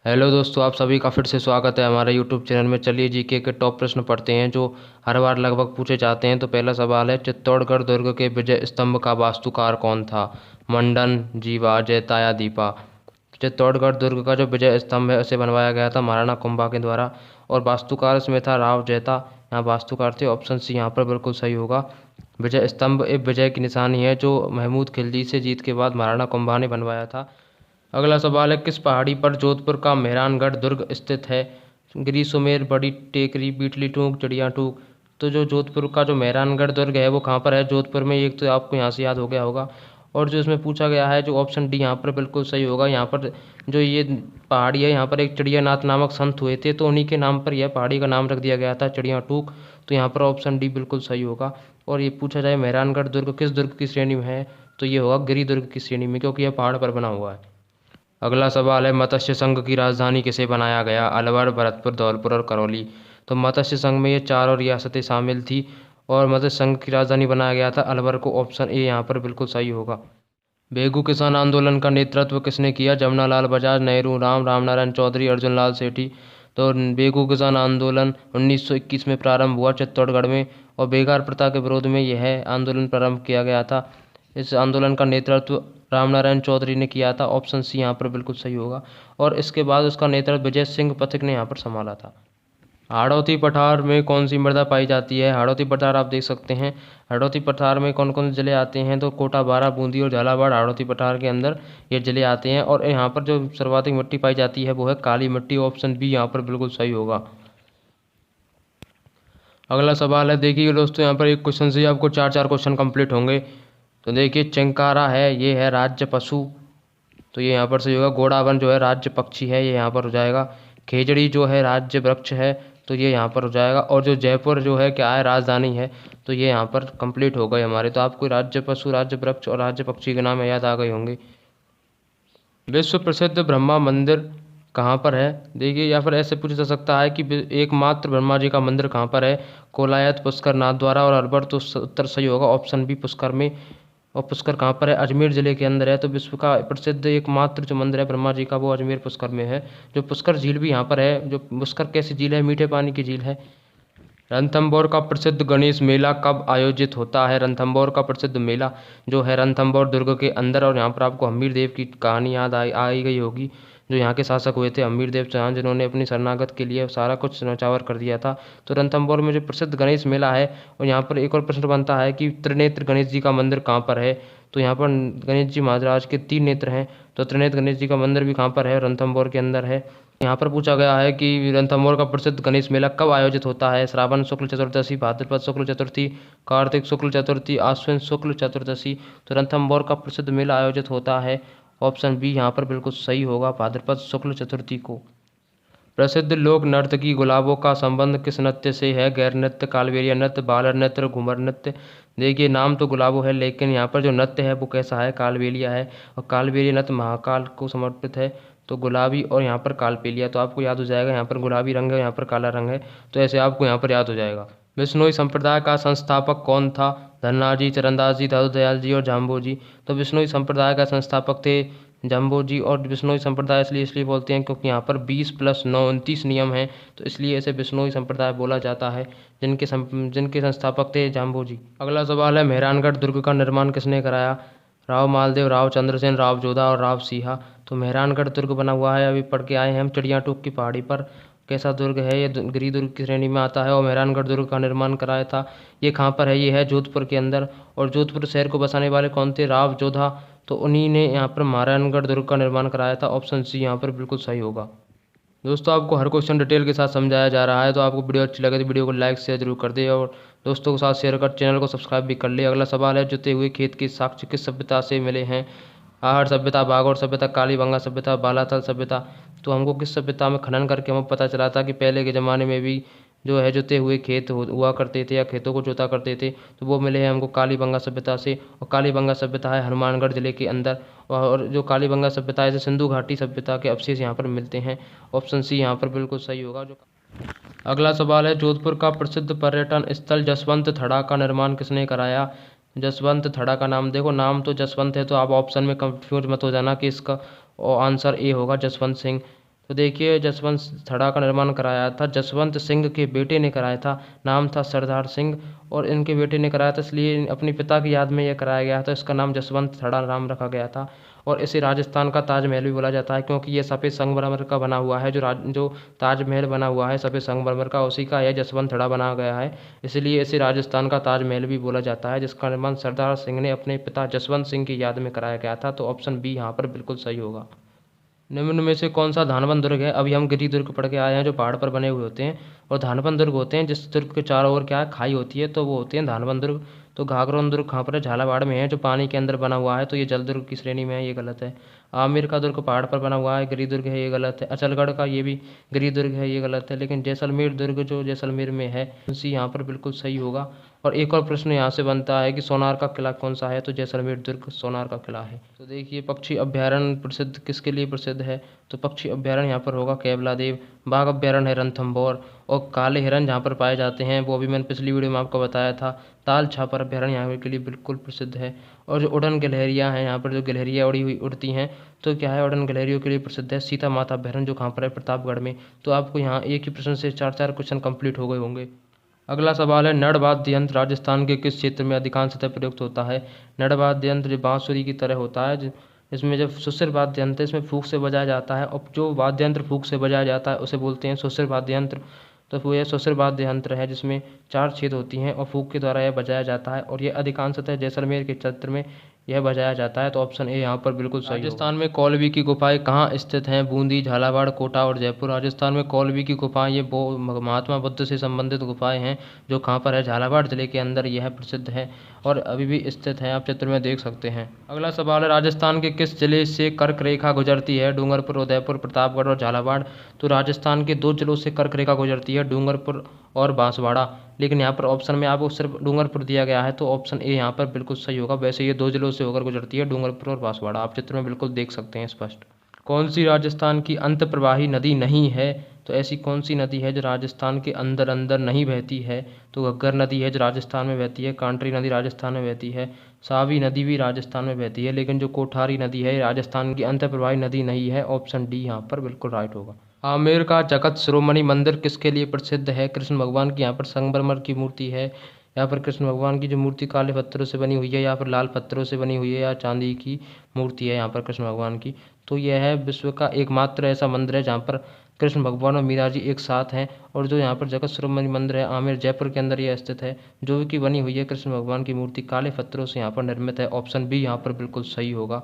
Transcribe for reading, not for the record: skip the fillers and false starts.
Hello दोस्तों, आप सभी का फिर से स्वागत है हमारे यूट्यूब चैनल में। चलिए जीके के टॉप प्रश्न पढ़ते हैं जो हर बार लगभग पूछे जाते हैं। तो पहला सवाल है, चित्तौड़गढ़ दुर्ग के विजय स्तंभ का वास्तुकार कौन था? मंडन, जीवा, जैता या दीपा? चित्तौड़गढ़ दुर्ग का जो विजय स्तंभ है उसे बनवाया गया था महाराणा कुंभा के द्वारा, और वास्तुकार इसमें था राव जैता। यहाँ वास्तुकार थे। ऑप्शन सी यहाँ पर बिल्कुल सही होगा। विजय स्तंभ एक विजय की निशानी है जो महमूद खिलजी से जीत के बाद महाराणा कुंभा ने बनवाया था। अगला सवाल है, किस पहाड़ी पर जोधपुर का मेहरानगढ़ दुर्ग स्थित है? गिरी सुमेर, बड़ी टेकरी, बीटली टूक, चिड़िया टूक? तो जो जोधपुर का जो मेहरानगढ़ दुर्ग है वो कहाँ पर है? जोधपुर में। एक तो आपको यहाँ से याद हो गया होगा। और जो इसमें पूछा गया है, जो ऑप्शन डी यहाँ पर बिल्कुल सही होगा। यहाँ पर जो ये पहाड़ी है, यहाँ पर एक चिड़ियानाथ नामक संत हुए थे, तो उन्हीं के नाम पर यह पहाड़ी का नाम रख दिया गया था, चिड़िया टूक। तो यहाँ पर ऑप्शन डी बिल्कुल सही होगा। और ये पूछा जाए मेहरानगढ़ दुर्ग किस दुर्ग की श्रेणी में है, तो ये होगा गिरी दुर्ग की श्रेणी में, क्योंकि यह पहाड़ पर बना हुआ है। अगला सवाल है, मत्स्य संघ की राजधानी किसे बनाया गया? अलवर, भरतपुर, धौलपुर और करौली? तो मत्स्य संघ में ये चारों रियासतें शामिल थी, और मत्स्य संघ की राजधानी बनाया गया था अलवर को। ऑप्शन ए यहाँ पर बिल्कुल सही होगा। बेगू किसान आंदोलन का नेतृत्व किसने किया? जमनालाल बजाज, नेहरू, रामनारायण चौधरी, अर्जुन लाल सेठी? तो बेगू किसान आंदोलन 1921 में प्रारंभ हुआ चित्तौड़गढ़ में, और बेगार प्रथा के विरोध में यह आंदोलन प्रारंभ किया गया था। इस आंदोलन का नेतृत्व रामनारायण चौधरी ने किया था। ऑप्शन सी यहाँ पर बिल्कुल सही होगा। और इसके बाद उसका नेतृत्व विजय सिंह पथिक ने यहाँ पर संभाला था। हाड़ौती पठार में कौन सी मृदा पाई जाती है? हाड़ौती पठार आप देख सकते हैं। हाड़ौती पठार में कौन कौन से जिले आते हैं? तो कोटा, बारा, बूंदी और झालावाड़ हाड़ौती पठार के अंदर ये जिले आते हैं। और यहाँ पर जो सर्वाधिक मिट्टी पाई जाती है वो है काली मिट्टी। ऑप्शन बी यहाँ पर बिल्कुल सही होगा। अगला सवाल है, देखिए दोस्तों, यहाँ पर एक क्वेश्चन से आपको चार चार क्वेश्चन कंप्लीट होंगे। तो देखिए, चिंकारा है, ये है राज्य पशु, तो ये यहाँ पर सही होगा। घोड़ावन जो है राज्य पक्षी है, ये यहाँ पर हो जाएगा। खेजड़ी जो है राज्य वृक्ष है, तो ये यहाँ पर हो जाएगा। और जो जयपुर जो है क्या है? राजधानी है। तो ये यहाँ पर कंप्लीट हो गए हमारे। तो आपको राज्य पशु, राज्य वृक्ष और राज्य पक्षी के नाम याद आ गए होंगे। विश्व प्रसिद्ध ब्रह्मा मंदिर कहाँ पर है? देखिए, या फिर ऐसे पूछा जा सकता है कि एकमात्र ब्रह्मा जी का मंदिर कहाँ पर है? कोलायत, पुष्कर, नाथ द्वारा और अलवर? तो उत्तर सही होगा ऑप्शन बी, पुष्कर में। और पुष्कर कहाँ पर है? अजमेर जिले के अंदर है। तो विश्व का प्रसिद्ध एकमात्र जो मंदिर है ब्रह्मा जी का वो अजमेर पुष्कर में है। जो पुष्कर झील भी यहाँ पर है। जो पुष्कर कैसी झील है? मीठे पानी की झील है। रणथंभौर का प्रसिद्ध गणेश मेला कब आयोजित होता है? रणथंभौर का प्रसिद्ध मेला जो है रणथंभौर दुर्ग के अंदर। और यहाँ पर आपको हम्मीर देव की कहानी याद आई गई होगी, जो यहाँ के शासक हुए थे हम्मीर देव चौहान, जिन्होंने अपनी शरणागत के लिए सारा कुछ नौचावर कर दिया था। तो रणथंभौर में जो प्रसिद्ध गणेश मेला है। और यहाँ पर एक और प्रश्न बनता है कि त्रिनेत्र गणेश जी का मंदिर कहाँ पर है? तो यहाँ पर गणेश जी महाराज के 3 नेत्र हैं, तो त्रिनेत्र गणेश जी का मंदिर भी कहाँ पर है? रणथंभौर के अंदर है। यहाँ पर पूछा गया है कि रणथंभौर का प्रसिद्ध गणेश मेला कब आयोजित होता है? श्रावण शुक्ल चतुर्दशी, भाद्रपद शुक्ल चतुर्थी, कार्तिक शुक्ल चतुर्थी, आश्विन शुक्ल चतुर्दशी? तो रणथंभौर का प्रसिद्ध मेला आयोजित होता है, ऑप्शन बी यहाँ पर बिल्कुल सही होगा, भाद्रपद शुक्ल चतुर्थी को। प्रसिद्ध लोक नर्तकी गुलाबों का संबंध किस नृत्य से है? गैर नृत्य, कालबेलिया नृत्य, बालर नृत्य, घूमर नृत्य? देखिए, नाम तो गुलाबों है, लेकिन यहाँ पर जो नृत्य है वो कैसा है? कालबेलिया है। और कालबेलिया नृत्य महाकाल को समर्पित है। तो गुलाबी और यहाँ पर कालबेलिया, तो आपको याद हो जाएगा, यहाँ पर गुलाबी रंग है, यहाँ पर काला रंग है। तो ऐसे आपको यहाँ पर याद हो जाएगा। बिश्नोई संप्रदाय का संस्थापक कौन था? धनराज जी, चरणदास जी, दादू दयाल जी और जाम्बो जी? तो बिश्नोई संप्रदाय का संस्थापक थे जाम्बो जी। और बिश्नोई संप्रदाय इसलिए बोलते हैं क्योंकि यहाँ पर 20 + 9 29 नियम हैं, तो इसलिए इसे बिश्नोई संप्रदाय बोला जाता है, जिनके संस्थापक थे जाम्बो जी। अगला सवाल है, मेहरानगढ़ दुर्ग का निर्माण किसने कराया? राव मालदेव, राव चंद्रसेन, राव जोधा और राव सिंहा? तो मेहरानगढ़ दुर्ग बना हुआ है, अभी पढ़ के आए हैं हम, चिड़िया टूक की पहाड़ी पर। कैसा दुर्ग है ये? गिरी दुर्ग की श्रेणी में आता है। और मेहरानगढ़ दुर्ग का निर्माण कराया था, ये कहाँ पर है? ये है जोधपुर के अंदर। और जोधपुर शहर को बसाने वाले कौन थे? राव जोधा। तो उन्हीं ने यहाँ पर मेहरानगढ़ दुर्ग का निर्माण कराया था। ऑप्शन सी यहाँ पर बिल्कुल सही होगा। दोस्तों, आपको हर क्वेश्चन डिटेल के साथ समझाया जा रहा है, तो आपको वीडियो अच्छी लगे तो वीडियो को लाइक शेयर जरूर कर दे, और दोस्तों के साथ शेयर कर चैनल को सब्सक्राइब भी कर ले। अगला सवाल है, जुते हुए खेत के साक्ष्य किस सभ्यता से मिले हैं? आहड़ सभ्यता, बागौर सभ्यता, कालीबंगा सभ्यता, बालाथल सभ्यता? तो हमको किस सभ्यता में खनन करके हमें पता चला था कि पहले के ज़माने में भी जो है जुते हुए खेत हुआ करते थे, या खेतों को जोता करते थे, तो वो मिले हैं हमको कालीबंगा सभ्यता से। और कालीबंगा सभ्यता है हनुमानगढ़ जिले के अंदर। और जो कालीबंगा सभ्यता है, सिंधु घाटी सभ्यता के अवशेष यहाँ पर मिलते हैं। ऑप्शन सी यहाँ पर बिल्कुल सही होगा। जो अगला सवाल है, जोधपुर का प्रसिद्ध पर्यटन स्थल जसवंत थड़ा का निर्माण किसने कराया? जसवंत थड़ा का नाम देखो, नाम तो जसवंत है, तो आप ऑप्शन में कंफ्यूज मत हो जाना कि इसका आंसर ए होगा, जसवंत सिंह। तो देखिए जसवंत थड़ा का निर्माण कराया था जसवंत सिंह के बेटे ने कराया था। नाम था सरदार सिंह और इनके बेटे ने कराया था, इसलिए अपने पिता की याद में यह कराया गया था। इसका नाम जसवंत थड़ा नाम रखा गया था। और इसे राजस्थान का ताजमहल भी बोला जाता है, क्योंकि ये सफ़ेद संगमरमर का बना हुआ है। जो ताजमहल बना हुआ है सफ़ेद संगमरमर का, उसी का यह जसवंत थड़ा बना गया है, इसलिए इसे राजस्थान का ताजमहल भी बोला जाता है, जिसका निर्माण सरदार सिंह ने अपने पिता जसवंत सिंह की याद में कराया गया था। तो ऑप्शन बी यहाँ पर बिल्कुल सही होगा। निम्न में से कौन सा धानबंद दुर्ग है? अभी हम गिरि दुर्ग पढ़ के आए हैं, जो पहाड़ पर बने हुए होते हैं। और धानबंद दुर्ग होते हैं जिस दुर्ग के चारों ओर क्या है, खाई होती है, तो वो होते हैं धानबंद दुर्ग। तो घाघरोन दुर्ग कहाँ पर है? झालावाड़ में है, जो पानी के अंदर बना हुआ है, तो ये जल दुर्ग की श्रेणी में है, ये गलत है। आमेर का दुर्ग पहाड़ पर बना हुआ है, गिरि दुर्ग है, ये गलत है। अचलगढ़ का ये भी गिरि दुर्ग है, ये गलत है। लेकिन जैसलमेर दुर्ग जो जैसलमेर में है, उसी यहाँ पर बिल्कुल सही होगा। और एक और प्रश्न यहाँ से बनता है कि सोनार का किला कौन सा है? तो जैसलमेर दुर्ग सोनार का किला है। तो देखिए पक्षी अभ्यारण्य प्रसिद्ध किसके लिए प्रसिद्ध है? तो पक्षी अभ्यारण्य यहाँ पर होगा केवला देव। बाघ अभ्यारण्य है रणथंभौर। और काले हिरन जहाँ पर पाए जाते हैं वो भी मैंने पिछली वीडियो में आपको बताया था। ताल छापर अभ्यारण्य यहाँ के लिए बिल्कुल प्रसिद्ध है। और जो उड़न गिलहरियाँ हैं, यहाँ पर जो गिलहरियाँ उड़ती हैं, तो क्या है, उड़न गिलहरियों के लिए प्रसिद्ध है। सीता माता अभ्यारण्य जो कहाँ पर है? प्रतापगढ़ में। तो आपको यहाँ एक ही प्रश्न से 4 क्वेश्चन कंप्लीट हो गए होंगे। अगला सवाल है, नड़ वाद्य यंत्र राजस्थान के किस क्षेत्र में अधिकांशतः प्रयुक्त होता है? नड़ वाद्य यंत्र जो बांसुरी की तरह होता है, इसमें जब सुसिर वाद्य यंत्र इसमें फूंक से बजाया जाता है, और जो वाद्य यंत्र फूंक से बजाया जाता है उसे बोलते हैं सुसिर वाद्य यंत्र। तो वो यह सुसिर वाद्य यंत्र है जिसमें 4 छेद होती हैं और फूंक के द्वारा यह बजाया जाता है, और यह अधिकांशतः जैसलमेर के क्षेत्र में यह बजाया जाता है। तो ऑप्शन ए यहाँ पर बिल्कुल सही होगा। राजस्थान में कौलवी की गुफाएं कहाँ स्थित हैं? बूंदी, झालावाड़, कोटा और जयपुर। राजस्थान में कौलवी की गुफाएं ये महात्मा बुद्ध से संबंधित गुफाएं हैं, जो कहाँ पर है? झालावाड़ जिले के अंदर यह प्रसिद्ध है और अभी भी स्थित है, आप चित्र में देख सकते हैं। अगला सवाल है, राजस्थान के किस जिले से कर्क रेखा गुजरती है? डूंगरपुर, उदयपुर, प्रतापगढ़ और झालावाड़। तो राजस्थान के 2 जिलों से कर्क रेखा गुजरती है, डूंगरपुर और बांसवाड़ा। लेकिन यहाँ पर ऑप्शन में आपको सिर्फ डूंगरपुर दिया गया है, तो ऑप्शन ए यहाँ पर बिल्कुल सही होगा। वैसे ये 2 जिलों से होकर गुजरती है, डूंगरपुर और बांसवाड़ा, आप चित्र में बिल्कुल देख सकते हैं स्पष्ट। कौन सी राजस्थान की अंतःप्रवाही नदी नहीं है? तो ऐसी कौन सी नदी है जो राजस्थान के अंदर अंदर नहीं बहती है? तो घग्गर नदी है जो राजस्थान में बहती है, कांटरी नदी राजस्थान में बहती है, सावी नदी भी राजस्थान में बहती है, लेकिन जो कोठारी नदी है राजस्थान की अंतःप्रवाही नदी नहीं है। ऑप्शन डी यहाँ पर बिल्कुल राइट होगा। आमेर का जगत शिरोमणि मंदिर किसके लिए प्रसिद्ध है? कृष्ण भगवान की यहाँ पर संगमरमर की मूर्ति है। यहाँ पर कृष्ण भगवान की जो मूर्ति काले पत्थरों से बनी हुई है, यहाँ पर लाल पत्थरों से बनी हुई है, या चांदी की मूर्ति है यहाँ पर कृष्ण भगवान की। तो यह है विश्व का एकमात्र ऐसा मंदिर है जहाँ पर कृष्ण भगवान और मीरा जी एक साथ हैं। और जो यहाँ पर जगत शिरोमणि मंदिर है आमेर जयपुर के अंदर यह स्थित है, जो कि बनी हुई है कृष्ण भगवान की मूर्ति काले पत्थरों से यहाँ पर निर्मित है। ऑप्शन बी यहाँ पर बिल्कुल सही होगा।